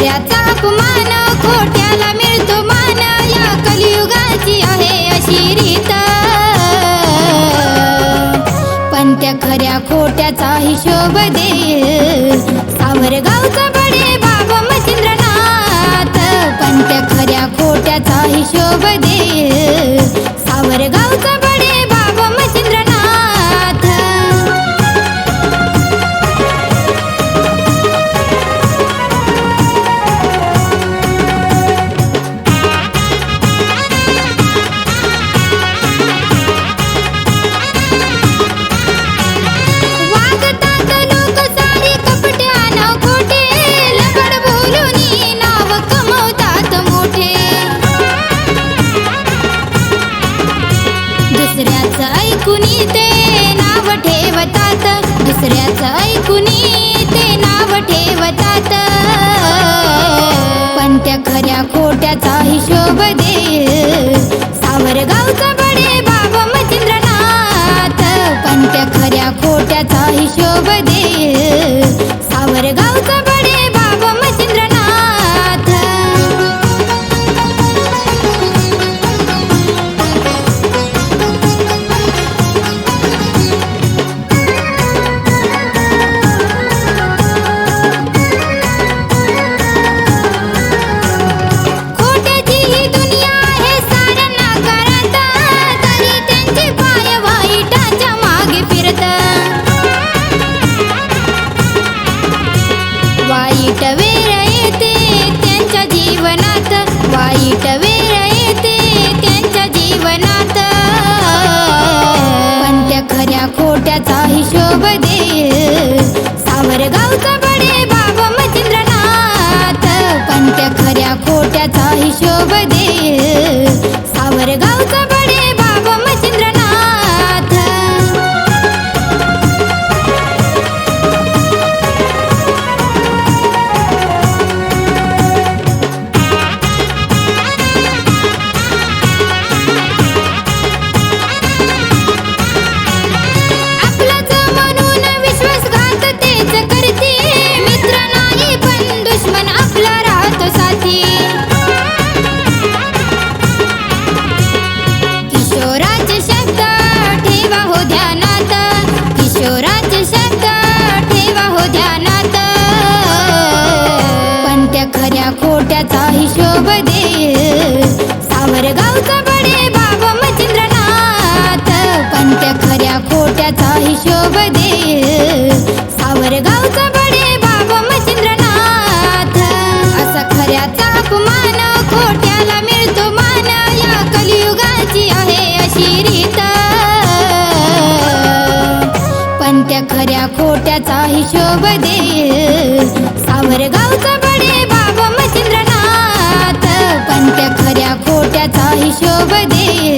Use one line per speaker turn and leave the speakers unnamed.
खऱ्याचा अपमान खोट्याला मिळतो मान, या कलियुगाची आहे अशी रीत. पण त्या खऱ्या खोट्याचा हिशोब देईल सावरगावचा बडे बाबा मच्छिंद्रनाथ. पण त्या खऱ्या खोट्याचा हिशोब देईल सावरगावचा बडे बाबा मच्छिंद्रनाथ. दुसऱ्याचं ऐकुनी ते नाव ठेवतात, दुसऱ्याचं ऐकुनी ते नाव ठेवतात. पण त्या खऱ्या खोट्याचा हिशोब देईल सावरगावचा बडे बाबा मच्छिंद्रनाथ. पण त्या खऱ्या खोट्याचा हिशोब देईल सावरगावचा बडे बाबा मच्छिंद्रनाथ. वाईट वेळ येते त्यांच्या जीवनात, वाईट वेळ येते त्यांच्या जीवनात. पण त्या खऱ्या खोट्याचा हिशोब देईल सावरगावचा बडे बाबा मच्छिंद्रनाथ. पण त्या खऱ्या खोट्याचा हिशोब देईल सावरगावचा बडे बाबा मच्छिंद्रनाथ. किशोराचे शब्द ठेवा हो ध्यानात, किशोराचे शब्द ठेवा हो ध्यानात. पण त्या खऱ्या खोट्याचा हिशोब देईल सावरगावचा बडे बाबा मच्छिंद्रनाथ. पण त्या खऱ्या खोट्याचा हिशोब देईल सावरगावचा बडे बाबा मच्छिंद्रनाथ. असा खऱ्याचा अपमान खोट्याला मिळतो मान, या कलियुगाची आहे अशी रीत. पण त्या खऱ्या खोट्याचा हिशोब देईल सावरगावचा बडे बाबा मच्छिंद्रनाथ. पण त्या खऱ्या खोट्याचा हिशोब देईल